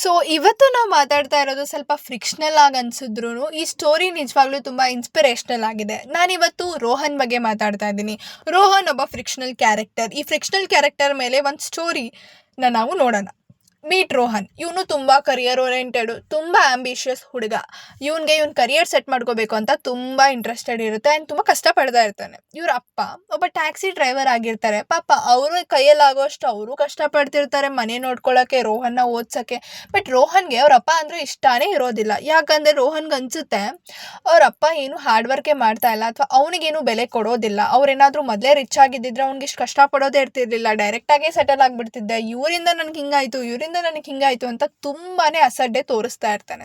So ಇವತ್ತು ನಾವು ಮಾತಾಡ್ತಾ ಇರೋದು ಸ್ವಲ್ಪ ಫ್ರಿಕ್ಷನಲ್ ಆಗಿ ಅನ್ಸಿದ್ರು ಈ ಸ್ಟೋರಿ ನಿಜವಾಗ್ಲೂ ತುಂಬ ಇನ್ಸ್ಪಿರೇಷನಲ್ ಆಗಿದೆ. ನಾನಿವತ್ತು ರೋಹನ್ ಬಗ್ಗೆ ಮಾತಾಡ್ತಾ ಇದ್ದೀನಿ. ರೋಹನ್ ಒಬ್ಬ ಫ್ರಿಕ್ಷನಲ್ ಕ್ಯಾರೆಕ್ಟರ್. ಈ ಫ್ರಿಕ್ಷನಲ್ ಕ್ಯಾರೆಕ್ಟರ್ ಮೇಲೆ ಒಂದು ಸ್ಟೋರಿನ ನಾವು ನೋಡೋಣ. ಮೀಟ್ ರೋಹನ್. ಇವನು ತುಂಬ ಕರಿಯರ್ ಓರಿಯೆಂಟೆಡು, ತುಂಬ ಆಂಬಿಷಿಯಸ್ ಹುಡುಗ. ಇವನಿಗೆ ಕರಿಯರ್ ಸೆಟ್ ಮಾಡ್ಕೋಬೇಕು ಅಂತ ತುಂಬ ಇಂಟ್ರೆಸ್ಟೆಡ್ ಇರುತ್ತೆ ಆ್ಯಂಡ್ ತುಂಬ ಕಷ್ಟಪಡ್ತಾ ಇರ್ತಾನೆ. ಇವ್ರ ಅಪ್ಪ ಒಬ್ಬ ಟ್ಯಾಕ್ಸಿ ಡ್ರೈವರ್ ಆಗಿರ್ತಾರೆ. ಪಾಪ ಅವ್ರ ಕೈಯಲ್ಲಾಗೋಷ್ಟು ಅವರು ಕಷ್ಟಪಡ್ತಿರ್ತಾರೆ ಮನೆ ನೋಡ್ಕೊಳ್ಳೋಕ್ಕೆ, ರೋಹನ್ನ ಓದ್ಸೋಕ್ಕೆ. ಬಟ್ ರೋಹನ್ಗೆ ಅವ್ರ ಅಪ್ಪ ಅಂದರೆ ಇಷ್ಟನೇ ಇರೋದಿಲ್ಲ. ಯಾಕಂದರೆ ರೋಹನ್ಗೆ ಅನಿಸುತ್ತೆ ಅವ್ರ ಅಪ್ಪ ಏನು ಹಾರ್ಡ್ ವರ್ಕೇ ಮಾಡ್ತಾ ಇಲ್ಲ ಅಥವಾ ಅವನಿಗೇನು ಬೆಲೆ ಕೊಡೋದಿಲ್ಲ. ಅವ್ರೇನಾದರೂ ಮೊದಲೇ ರಿಚ್ ಆಗಿದ್ದಿದ್ರೆ ಅವ್ನಿಗೆ ಇಷ್ಟು ಕಷ್ಟಪಡೋದೇ ಇರ್ತಿರ್ಲಿಲ್ಲ, ಡೈರೆಕ್ಟಾಗೇ ಸೆಟಲ್ ಆಗಿಬಿಡ್ತಿದ್ದೆ. ಇವರಿಂದ ನನಗೆ ಹಿಂಗಾಯಿತು ಅಂತ ತುಂಬಾ ಅಸಡ್ಡೆ ತೋರಿಸ್ತಾ ಇರ್ತಾನೆ.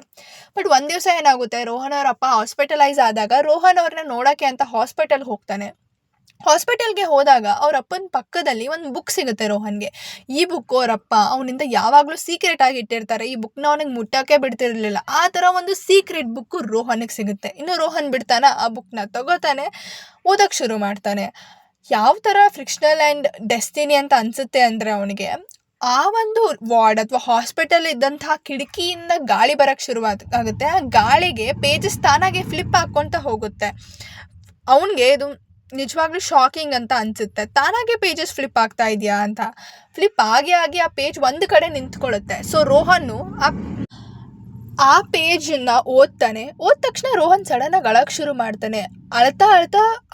ಬಟ್ ಒಂದು ದಿವಸ ಏನಾಗುತ್ತೆ, ರೋಹನ್ ಅವ್ರ ಅಪ್ಪ ಹಾಸ್ಪಿಟಲೈಸ್ ಆದಾಗ ರೋಹನ್ ಅವ್ರನ್ನ ನೋಡೋಕ್ಕೆ ಅಂತ ಹಾಸ್ಪಿಟಲ್ಗೆ ಹೋಗ್ತಾನೆ. ಹಾಸ್ಪಿಟಲ್ಗೆ ಹೋದಾಗ ಅವ್ರ ಅಪ್ಪನ ಪಕ್ಕದಲ್ಲಿ ಒಂದು ಬುಕ್ ಸಿಗುತ್ತೆ ರೋಹನ್ಗೆ. ಈ ಬುಕ್ಕು ಅವರಪ್ಪ ಅವನಿಂದ ಯಾವಾಗಲೂ ಸೀಕ್ರೆಟ್ ಆಗಿ ಇಟ್ಟಿರ್ತಾರೆ. ಈ ಬುಕ್ನ ಅವನಿಗೆ ಮುಟ್ಟೋಕ್ಕೆ ಬಿಡ್ತಿರ್ಲಿಲ್ಲ. ಆ ಥರ ಒಂದು ಸೀಕ್ರೆಟ್ ಬುಕ್ಕು ರೋಹನ್ಗೆ ಸಿಗುತ್ತೆ. ಇನ್ನು ರೋಹನ್ ಬಿಡ್ತಾನೆ, ಆ ಬುಕ್ನ ತಗೋತಾನೆ, ಓದೋಕ್ಕೆ ಶುರು ಮಾಡ್ತಾನೆ. ಯಾವ ಥರ ಫ್ರಿಕ್ಷನಲ್ ಆ್ಯಂಡ್ ಡೆಸ್ಟಿನಿ ಅಂತ ಅನಿಸುತ್ತೆ ಅಂದರೆ ಅವನಿಗೆ ಆ ಒಂದು ವಾರ್ಡ್ ಅಥವಾ ಹಾಸ್ಪಿಟಲ್ ಇದ್ದಂತಹ ಕಿಟಕಿಯಿಂದ ಗಾಳಿ ಬರೋಕ್ಕೆ ಶುರುವಾಗುತ್ತೆ. ಆ ಗಾಳಿಗೆ ಪೇಜಸ್ ತಾನಾಗೆ ಫ್ಲಿಪ್ ಹಾಕ್ಕೊತ ಹೋಗುತ್ತೆ. ಅವನಿಗೆ ಇದು ನಿಜವಾಗ್ಲೂ ಶಾಕಿಂಗ್ ಅಂತ ಅನಿಸುತ್ತೆ. ತಾನಾಗೆ ಪೇಜಸ್ ಫ್ಲಿಪ್ ಆಗ್ತಾ ಇದೆಯಾ ಅಂತ. ಫ್ಲಿಪ್ ಆಗಿ ಆ ಪೇಜ್ ಒಂದು ಕಡೆ ನಿಂತ್ಕೊಳ್ಳುತ್ತೆ. ಸೊ ರೋಹನ್ನು ಆ ಪೇಜನ್ನು ಓದ್ತಾನೆ. ಓದ ತಕ್ಷಣ ರೋಹನ್ ಸಡನ್ನಾಗಿ ಅಳಕ್ಕೆ ಶುರು ಮಾಡ್ತಾನೆ. ಅಳ್ತಾ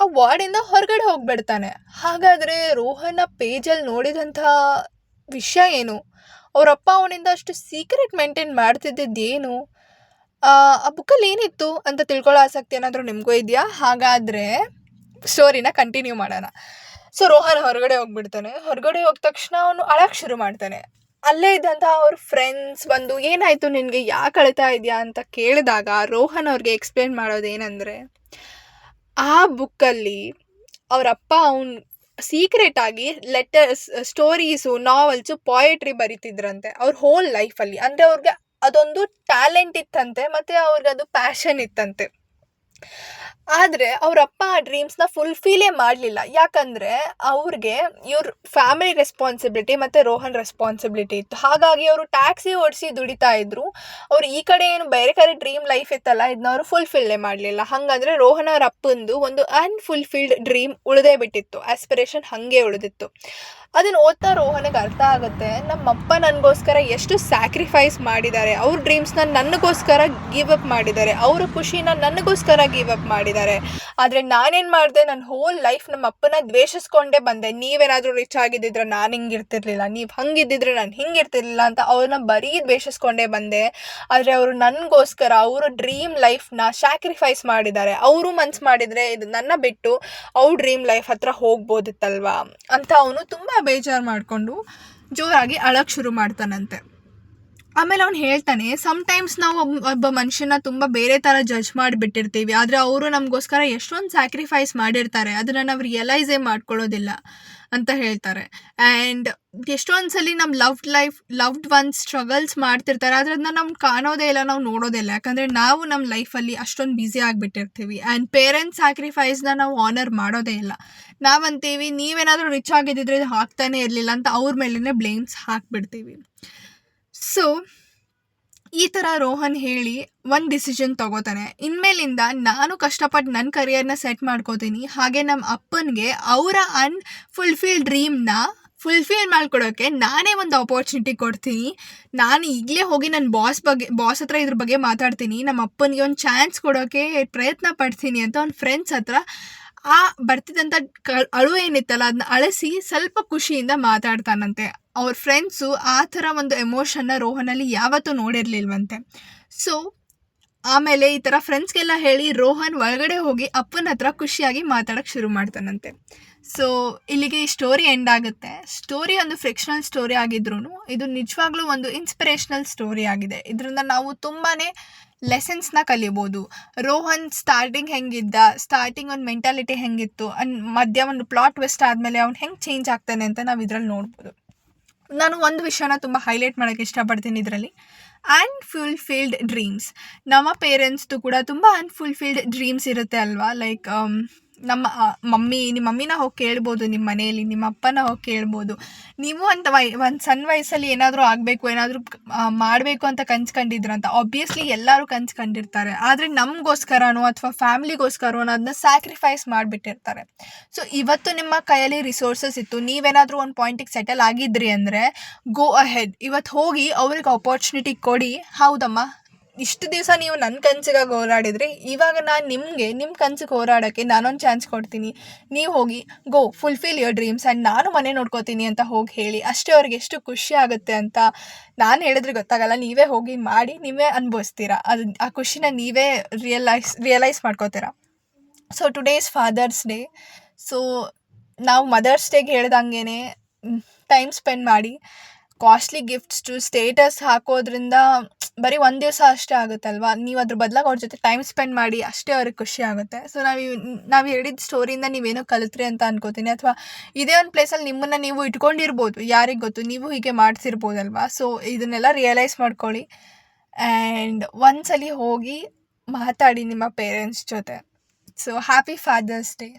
ಆ ವಾರ್ಡಿಂದ ಹೊರಗಡೆ ಹೋಗ್ಬಿಡ್ತಾನೆ. ಹಾಗಾದರೆ ರೋಹನ್ ಆ ಪೇಜಲ್ಲಿ ನೋಡಿದಂಥ ವಿಷಯ ಏನು? ಅವರಪ್ಪ ಅವನಿಂದ ಅಷ್ಟು ಸೀಕ್ರೆಟ್ ಮೇಂಟೈನ್ ಮಾಡ್ತಿದ್ದೇನು? ಆ ಬುಕ್ಕಲ್ಲಿ ಏನಿತ್ತು ಅಂತ ತಿಳ್ಕೊಳ್ಳೋ ಆಸಕ್ತಿ ಏನಾದರೂ ನಿಮಗೂ ಇದೆಯಾ? ಹಾಗಾದರೆ ಸ್ಟೋರಿನ ಕಂಟಿನ್ಯೂ ಮಾಡೋಣ. ಸೊ ರೋಹನ್ ಹೊರಗಡೆ ಹೋಗ್ಬಿಡ್ತಾನೆ. ಹೊರಗಡೆ ಹೋದ ತಕ್ಷಣ ಅವನು ಅಳಕ್ಕೆ ಶುರು ಮಾಡ್ತಾನೆ. ಅಲ್ಲೇ ಇದ್ದಂಥ ಅವ್ರ ಫ್ರೆಂಡ್ಸ್ ಬಂದು ಏನಾಯಿತು ನಿನಗೆ, ಯಾಕೆ ಅಳ್ತಾ ಇದೆಯಾ ಅಂತ ಕೇಳಿದಾಗ ರೋಹನ್ ಅವ್ರಿಗೆ ಎಕ್ಸ್ಪ್ಲೇನ್ ಮಾಡೋದೇನೆಂದರೆ, ಆ ಬುಕ್ಕಲ್ಲಿ ಅವರಪ್ಪ ಸೀಕ್ರೆಟಾಗಿ ಲೆಟರ್ಸ್, ಸ್ಟೋರೀಸು, ನಾವೆಲ್ಸು, ಪೊಯೆಟ್ರಿ ಬರೀತಿದ್ರಂತೆ ಅವ್ರ ಹೋಲ್ ಲೈಫಲ್ಲಿ. ಅಂದರೆ ಅವ್ರಿಗೆ ಅದೊಂದು ಟ್ಯಾಲೆಂಟ್ ಇತ್ತಂತೆ ಮತ್ತು ಅವ್ರಿಗೆ ಅದು ಪ್ಯಾಷನ್ ಇತ್ತಂತೆ. ಆದರೆ ಅವರಪ್ಪ ಆ ಡ್ರೀಮ್ಸ್ನ ಫುಲ್ಫಿಲೇ ಮಾಡಲಿಲ್ಲ. ಯಾಕಂದರೆ ಅವ್ರಿಗೆ ಇವ್ರ ಫ್ಯಾಮಿಲಿ ರೆಸ್ಪಾನ್ಸಿಬಿಲಿಟಿ ಮತ್ತು ರೋಹನ್ ರೆಸ್ಪಾನ್ಸಿಬಿಲಿಟಿ ಇತ್ತು. ಹಾಗಾಗಿ ಅವರು ಟ್ಯಾಕ್ಸಿ ಓಡಿಸಿ ದುಡಿತಾ ಇದ್ರು. ಅವ್ರು ಈ ಕಡೆ ಏನು ಬೇರೆ ಕಡೆ ಡ್ರೀಮ್ ಲೈಫ್ ಇತ್ತಲ್ಲ, ಇದನ್ನ ಅವರು ಫುಲ್ಫಿಲ್ಲೇ ಮಾಡಲಿಲ್ಲ. ಹಾಗಂದರೆ ರೋಹನ್ ಅವ್ರ ಅಪ್ಪಂದು ಒಂದು ಅನ್ಫುಲ್ಫಿಲ್ಡ್ ಡ್ರೀಮ್ ಉಳಿದೇ ಬಿಟ್ಟಿತ್ತು, ಆಸ್ಪಿರೇಷನ್ ಹಾಗೆ ಉಳಿದಿತ್ತು. ಅದನ್ನು ಓದ್ತಾ ರೋಹನಿಗೆ ಅರ್ಥ ಆಗುತ್ತೆ, ನಮ್ಮಪ್ಪ ನನಗೋಸ್ಕರ ಎಷ್ಟು ಸ್ಯಾಕ್ರಿಫೈಸ್ ಮಾಡಿದ್ದಾರೆ, ಅವ್ರ ಡ್ರೀಮ್ಸ್ನ ನನಗೋಸ್ಕರ ಗಿವ್ ಅಪ್ ಮಾಡಿದ್ದಾರೆ, ಅವರ ಖುಷಿನ ನನಗೋಸ್ಕರ ಗಿವ್ ಅಪ್ ಮಾಡಿದ್ದಾರೆ. ಆದರೆ ನಾನೇನು ಮಾಡಿದೆ, ನನ್ನ ಹೋಲ್ ಲೈಫ್ ನಮ್ಮ ಅಪ್ಪನ ದ್ವೇಷಿಸ್ಕೊಂಡೇ ಬಂದೆ. ನೀವೇನಾದರೂ ರಿಚ್ ಆಗಿದ್ದಿದ್ರೆ ನಾನು ಹಿಂಗಿರ್ತಿರ್ಲಿಲ್ಲ, ನೀವು ಹಂಗಿದ್ದಿದ್ರೆ ನಾನು ಹಿಂಗಿರ್ತಿರ್ಲಿಲ್ಲ ಅಂತ ಅವ್ರನ್ನ ಬರೀ ದ್ವೇಷಿಸ್ಕೊಂಡೇ ಬಂದೆ. ಆದರೆ ಅವರು ನನಗೋಸ್ಕರ ಅವರ ಡ್ರೀಮ್ ಲೈಫ್ನ ಸ್ಯಾಕ್ರಿಫೈಸ್ ಮಾಡಿದ್ದಾರೆ. ಅವರು ಮನ್ಸು ಮಾಡಿದರೆ ಇದು ನನ್ನ ಬಿಟ್ಟು ಅವ್ರ ಡ್ರೀಮ್ ಲೈಫ್ ಹತ್ರ ಹೋಗ್ಬೋದಿತ್ತಲ್ವಾ ಅಂತ ಅವನು ತುಂಬ ಬೇಜಾರು ಮಾಡಿಕೊಂಡು ಜೋರಾಗಿ ಅಳಕ್ಕೆ ಶುರು ಮಾಡ್ತಾನಂತೆ. ಆಮೇಲೆ ಅವ್ನು ಹೇಳ್ತಾನೆ, ಸಮ್ಟೈಮ್ಸ್ ನಾವು ಒಬ್ಬ ಮನುಷ್ಯನ ತುಂಬ ಬೇರೆ ಥರ ಜಡ್ಜ್ ಮಾಡಿಬಿಟ್ಟಿರ್ತೀವಿ, ಆದರೆ ಅವರು ನಮಗೋಸ್ಕರ ಎಷ್ಟೊಂದು ಸ್ಯಾಕ್ರಿಫೈಸ್ ಮಾಡಿರ್ತಾರೆ, ಅದನ್ನು ನಾವು ರಿಯಲೈಸೇ ಮಾಡ್ಕೊಳ್ಳೋದಿಲ್ಲ ಅಂತ ಹೇಳ್ತಾರೆ. ಆ್ಯಂಡ್ ಎಷ್ಟೊಂದು ಸಲ ನಮ್ಮ ಲವ್ಡ್ ಒನ್ಸ್ ಸ್ಟ್ರಗಲ್ಸ್ ಮಾಡ್ತಿರ್ತಾರೆ, ಆದರೆ ಅದನ್ನ ನಾವು ಕಾಣೋದೇ ಇಲ್ಲ, ನಾವು ನೋಡೋದೇ ಇಲ್ಲ. ಯಾಕಂದರೆ ನಾವು ನಮ್ಮ ಲೈಫಲ್ಲಿ ಅಷ್ಟೊಂದು ಬ್ಯುಸಿ ಆಗಿಬಿಟ್ಟಿರ್ತೀವಿ. ಆ್ಯಂಡ್ ಪೇರೆಂಟ್ಸ್ ಸ್ಯಾಕ್ರಿಫೈಸ್ನ ನಾವು ಆನರ್ ಮಾಡೋದೇ ಇಲ್ಲ. ನಾವಂತೀವಿ ನೀವೇನಾದರೂ ರಿಚ್ ಆಗಿದ್ದಿದ್ರೆ ಇದು ಹಾಕ್ತಾನೆ ಇರಲಿಲ್ಲ ಅಂತ ಅವ್ರ ಮೇಲೇ ಬ್ಲೇಮ್ಸ್ ಹಾಕ್ಬಿಡ್ತೀವಿ. ಸೊ ಈ ಥರ ರೋಹನ್ ಹೇಳಿ ಒಂದು ಡಿಸಿಷನ್ ತೊಗೋತಾನೆ. ಇನ್ಮೇಲಿಂದ ನಾನು ಕಷ್ಟಪಟ್ಟು ನನ್ನ ಕರಿಯರ್ನ ಸೆಟ್ ಮಾಡ್ಕೋತೀನಿ, ಹಾಗೆ ನಮ್ಮ ಅಪ್ಪನಿಗೆ ಅವರ ಅನ್ಫುಲ್ಫಿಲ್ಡ್ ಡ್ರೀಮ್ನ ಫುಲ್ಫಿಲ್ ಮಾಡ್ಕೊಡೋಕ್ಕೆ ನಾನೇ ಒಂದು ಆಪರ್ಚುನಿಟಿ ಕೊಡ್ತೀನಿ. ನಾನು ಈಗಲೇ ಹೋಗಿ ನನ್ನ ಬಾಸ್ ಹತ್ರ ಇದ್ರ ಬಗ್ಗೆ ಮಾತಾಡ್ತೀನಿ, ನಮ್ಮ ಅಪ್ಪನಿಗೆ ಒಂದು ಚಾನ್ಸ್ ಕೊಡೋಕ್ಕೆ ಪ್ರಯತ್ನ ಪಡ್ತೀನಿ ಅಂತ ಅವ್ನ ಫ್ರೆಂಡ್ಸ್ ಹತ್ರ ಆ ಬರ್ತಿದ್ದಂಥ ಅಳು ಏನಿತ್ತಲ್ಲ ಅದನ್ನ ಅಳಿಸಿ ಸ್ವಲ್ಪ ಖುಷಿಯಿಂದ ಮಾತಾಡ್ತಾನಂತೆ. ಅವ್ರ ಫ್ರೆಂಡ್ಸು ಆ ಥರ ಒಂದು ಎಮೋಷನ್ನ ರೋಹನಲ್ಲಿ ಯಾವತ್ತೂ ನೋಡಿರಲಿಲ್ವಂತೆ. ಸೊ ಆಮೇಲೆ ಈ ಥರ ಫ್ರೆಂಡ್ಸ್ಗೆಲ್ಲ ಹೇಳಿ ರೋಹನ್ ಒಳಗಡೆ ಹೋಗಿ ಅಪ್ಪನ ಹತ್ರ ಖುಷಿಯಾಗಿ ಮಾತಾಡೋಕ್ಕೆ ಶುರು ಮಾಡ್ತಾನಂತೆ. ಸೊ ಇಲ್ಲಿಗೆ ಈ ಸ್ಟೋರಿ ಎಂಡ್ ಆಗುತ್ತೆ. ಸ್ಟೋರಿ ಒಂದು ಫ್ರಿಕ್ಷನಲ್ ಸ್ಟೋರಿ ಆಗಿದ್ರೂ ಇದು ನಿಜವಾಗ್ಲೂ ಒಂದು ಇನ್ಸ್ಪಿರೇಷನಲ್ ಸ್ಟೋರಿ ಆಗಿದೆ. ಇದರಿಂದ ನಾವು ತುಂಬಾ ಲೆಸನ್ಸ್ನ ಕಲಿಬೋದು. ರೋಹನ್ ಸ್ಟಾರ್ಟಿಂಗ್ ಹೆಂಗಿದ್ದ, ಸ್ಟಾರ್ಟಿಂಗ್ ಒಂದು ಮೆಂಟಾಲಿಟಿ ಹೆಂಗಿತ್ತು, ಮಧ್ಯ ಒಂದು ಪ್ಲಾಟ್ ಟ್ವಿಸ್ಟ್ ಆದಮೇಲೆ ಅವ್ನು ಹೆಂಗೆ ಚೇಂಜ್ ಆಗ್ತಾನೆ ಅಂತ ನಾವು ಇದರಲ್ಲಿ ನೋಡ್ಬೋದು. ನಾನು ಒಂದು ವಿಷಯನ ತುಂಬ ಹೈಲೈಟ್ ಮಾಡೋಕ್ಕೆ ಇಷ್ಟಪಡ್ತೀನಿ ಇದರಲ್ಲಿ, ಅನ್ಫುಲ್ಫಿಲ್ಡ್ ಡ್ರೀಮ್ಸ್. ನಮ್ಮ ಪೇರೆಂಟ್ಸ್ದು ಕೂಡ ತುಂಬ ಅನ್ಫುಲ್ಫಿಲ್ಡ್ ಡ್ರೀಮ್ಸ್ ಇರುತ್ತೆ ಅಲ್ವಾ. ಲೈಕ್ ನಮ್ಮ ನಿಮ್ಮ ಮಮ್ಮಿನ ಹೋಗಿ ಕೇಳ್ಬೋದು, ನಿಮ್ಮ ಮನೆಯಲ್ಲಿ ನಿಮ್ಮ ಅಪ್ಪನ ಹೋಗಿ ಕೇಳ್ಬೋದು. ನೀವು ಅಂತ ಒಂದು ಸಣ್ಣ ವಯಸ್ಸಲ್ಲಿ ಏನಾದರೂ ಆಗಬೇಕು, ಏನಾದರೂ ಮಾಡಬೇಕು ಅಂತ ಕನ್ಸು ಕಂಡಿದ್ರಂತ ಆಬ್ವಿಯಸ್ಲಿ ಎಲ್ಲರೂ ಕನ್ಸು ಕಂಡಿರ್ತಾರೆ. ಆದರೆ ನಮಗೋಸ್ಕರನೋ ಅಥವಾ ಫ್ಯಾಮ್ಲಿಗೋಸ್ಕರನೋ ಅದನ್ನ ಸ್ಯಾಕ್ರಿಫೈಸ್ ಮಾಡಿಬಿಟ್ಟಿರ್ತಾರೆ. ಸೊ ಇವತ್ತು ನಿಮ್ಮ ಕೈಯಲ್ಲಿ ರಿಸೋರ್ಸಸ್ ಇತ್ತು, ನೀವೇನಾದರೂ ಒಂದು ಪಾಯಿಂಟಿಗೆ ಸೆಟಲ್ ಆಗಿದ್ರಿ ಅಂದರೆ ಗೋ ಅಹೆಡ್. ಇವತ್ತು ಹೋಗಿ ಅವ್ರಿಗೆ ಆಪರ್ಚುನಿಟಿ ಕೊಡಿ. ಹೌದಮ್ಮ, ಇಷ್ಟು ದಿವಸ ನೀವು ನನ್ನ ಕನಸಿಗಾಗಿ ಹೋರಾಡಿದ್ರಿ, ಇವಾಗ ನಾನು ನಿಮಗೆ ನಿಮ್ಮ ಕನಸಿಗೆ ಹೋರಾಡೋಕ್ಕೆ ನಾನೊಂದು ಚಾನ್ಸ್ ಕೊಡ್ತೀನಿ. ನೀವು ಹೋಗಿ ಗೋ ಫುಲ್ಫಿಲ್ ಯುವರ್ ಡ್ರೀಮ್ಸ್ ಆ್ಯಂಡ್ ನಾನು ಮನೆ ನೋಡ್ಕೋತೀನಿ ಅಂತ ಹೋಗಿ ಹೇಳಿ. ಅಷ್ಟೇ ಅವ್ರಿಗೆ ಎಷ್ಟು ಖುಷಿ ಆಗುತ್ತೆ ಅಂತ ನಾನು ಹೇಳಿದ್ರೆ ಗೊತ್ತಾಗಲ್ಲ. ನೀವೇ ಹೋಗಿ ಮಾಡಿ ನೀವೇ ಅನುಭವಿಸ್ತೀರಾ. ಆ ಖುಷಿನ ನೀವೇ ರಿಯಲೈಸ್ ಮಾಡ್ಕೋತೀರಾ. So today is father's day. So ನಾವು ಮದರ್ಸ್ ಡೇಗೆ ಹೇಳ್ದಂಗೆ ಟೈಮ್ ಸ್ಪೆಂಡ್ ಮಾಡಿ. ಕಾಸ್ಟ್ಲಿ ಗಿಫ್ಟ್ಸ್ಟು ಸ್ಟೇಟಸ್ ಹಾಕೋದ್ರಿಂದ ಬರೀ ಒಂದು ದಿವಸ ಅಷ್ಟೇ ಆಗುತ್ತಲ್ವಾ. ನೀವು ಅದ್ರ ಬದಲಾಗಿ ಅವ್ರ ಜೊತೆ ಟೈಮ್ ಸ್ಪೆಂಡ್ ಮಾಡಿ, ಅಷ್ಟೇ ಅವ್ರಿಗೆ ಖುಷಿ ಆಗುತ್ತೆ. ಸೊ ನಾವು ಹೇಳಿದ ಸ್ಟೋರಿಯಿಂದ ನೀವೇನೋ ಕಲಿತ್ರಿ ಅಂತ ಅನ್ಕೋತೀನಿ. ಅಥವಾ ಇದೇ ಒಂದು ಪ್ಲೇಸಲ್ಲಿ ನಿಮ್ಮನ್ನು ನೀವು ಇಟ್ಕೊಂಡಿರ್ಬೋದು, ಯಾರಿಗೆ ಗೊತ್ತು, ನೀವು ಹೀಗೆ ಮಾಡ್ತಿರ್ಬೋದಲ್ವಾ. ಸೊ ಇದನ್ನೆಲ್ಲ ರಿಯಲೈಸ್ ಮಾಡ್ಕೊಳ್ಳಿ ಆ್ಯಂಡ್ ಒಂದ್ಸಲಿ ಹೋಗಿ ಮಾತಾಡಿ ನಿಮ್ಮ ಪೇರೆಂಟ್ಸ್ ಜೊತೆ. So happy fathers day.